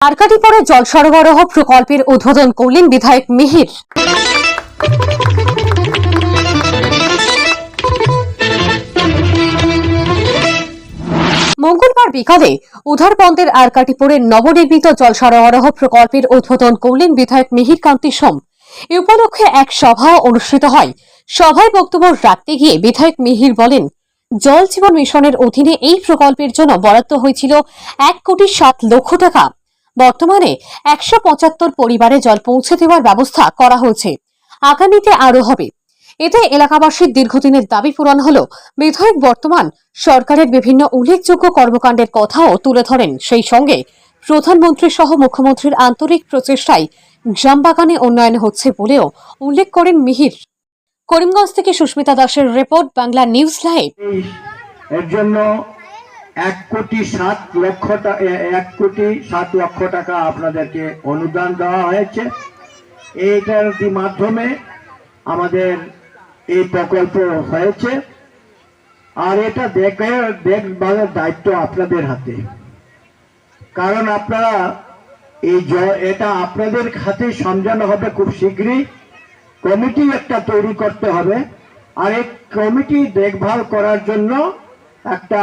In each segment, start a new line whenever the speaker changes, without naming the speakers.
আরকাটিপাড়া জল সরবরাহ প্রকল্পের উদ্বোধন করলেন বিধায়ক মিহির। মঙ্গলবার বিকালে উধারবন্দের আরকাটিপুরের নবনির্মিত জল সরবরাহ প্রকল্পের উদ্বোধন করলেন বিধায়ক মিহির কান্তি সোম। এ উপলক্ষে এক সভা অনুষ্ঠিত হয়। সভায় বক্তব্য রাখতে গিয়ে বিধায়ক মিহির বলেন, জল জীবন মিশনের অধীনে এই প্রকল্পের জন্য বরাদ্দ হয়েছিল 1,07,00,000 টাকা। বর্তমানে 175 পরিবারে জল পৌঁছে দেওয়ার ব্যবস্থা করা হয়েছে, আগামীতে আরও হবে। এতে এলাকাবাসীর দীর্ঘদিনের দাবি পূরণ হলো। বিধায়ক বর্তমান সরকারের বিভিন্ন উল্লেখযোগ্য কর্মকাণ্ডের কথাও তুলে ধরেন। সেই সঙ্গে প্রধানমন্ত্রী সহ মুখ্যমন্ত্রীর আন্তরিক প্রচেষ্টায় গ্রামবাগানে উন্নয়ন হচ্ছে বলেও উল্লেখ করেন মিহির। করিমগঞ্জ থেকে সুস্মিতা দাসের রিপোর্ট, বাংলা নিউজ লাইভ।
এর জন্য 1,07,00,000 টাকা আপনাদেরকে অনুদান দেওয়া হয়েছে। এইটার মাধ্যমে আমাদের এই প্রকল্প হয়েছে, আর এটা দেখভালের দায়িত্ব আপনাদের হাতে। কারণ আপনারা এটা আপনাদের হাতে সমঝানো হবে খুব শীঘ্রই। কমিটি একটা তৈরি করতে হবে, আর এই কমিটি দেখভাল করার জন্য একটা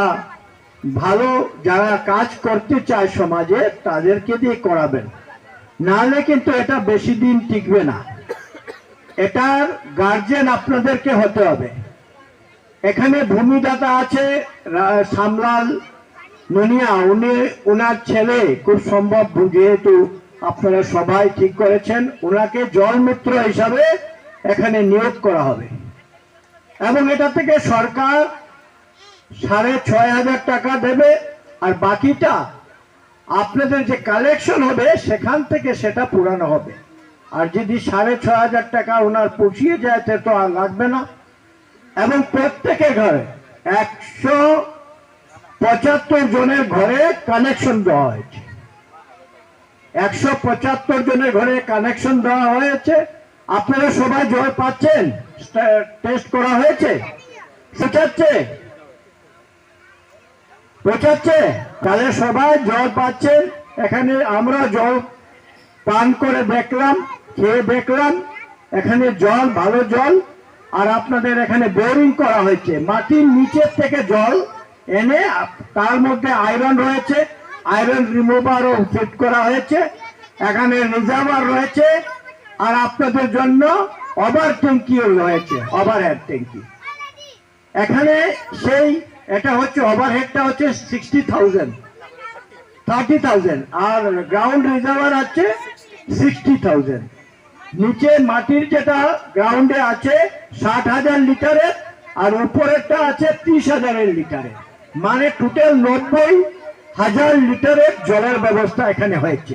ভালো যারা কাজ করতে চায় সমাজে তাদেরকে দিয়ে করাবেন, নাহলে কিন্তু এটা বেশি দিন টিকবে না। এটার গার্জেন আপনাদেরকে হতে হবে। এখানে ভূমিদাতা আছে সামলাল নুনিয়া, উনার ছেলে খুব সম্ভব, যেহেতু আপনারা সবাই ঠিক করেছেন, ওনাকে জল মিত্র হিসাবে এখানে নিয়োগ করা হবে। এবং এটা থেকে সরকার 6,500 টাকা দেবে, আর বাকিটা আপনাদের যে কালেকশন হবে সেখান থেকে সেটা পুরানো হবে। আর যদি 6,500 টাকা ওনার পুষিয়ে যায় তো আর লাগবে না। এবং প্রত্যেকের ঘরে 175 জনের ঘরে কানেকশন দেওয়া হয়েছে। 175 জনের ঘরে কানেকশন দেওয়া হয়েছে। আপনারা সবাই জল পাচ্ছেন? টেস্ট করা হয়েছে? পৌঁছাচ্ছে? তাহলে সবাই জল পাচ্ছেন। এখানে আমরা জল পান করে দেখলাম, খেয়ে দেখলাম, এখানে জল ভালো জল। আর আপনাদের এখানে বোরিং করা হয়েছে, মাটির নিচের থেকে জল এনে তার মধ্যে আয়রন রয়েছে, আয়রন রিমুভারও ফিট করা হয়েছে। এখানে রিজার্ভার রয়েছে, আর আপনাদের জন্য ওভার ট্যাঙ্কিও রয়েছে, ওভারহেড ট্যাঙ্কি। এখানে এটা হচ্ছে ওভারহেডটা হচ্ছে 30,000, আর গ্রাউন্ড রিজার্ভার আছে 60,000। নিচে মাটির যেটা গ্রাউন্ডে আছে 60,000 লিটারের, আর উপরেরটা আছে 30,000 লিটারের, মানে টোটাল 90,000 লিটারের জলের ব্যবস্থা এখানে হয়েছে।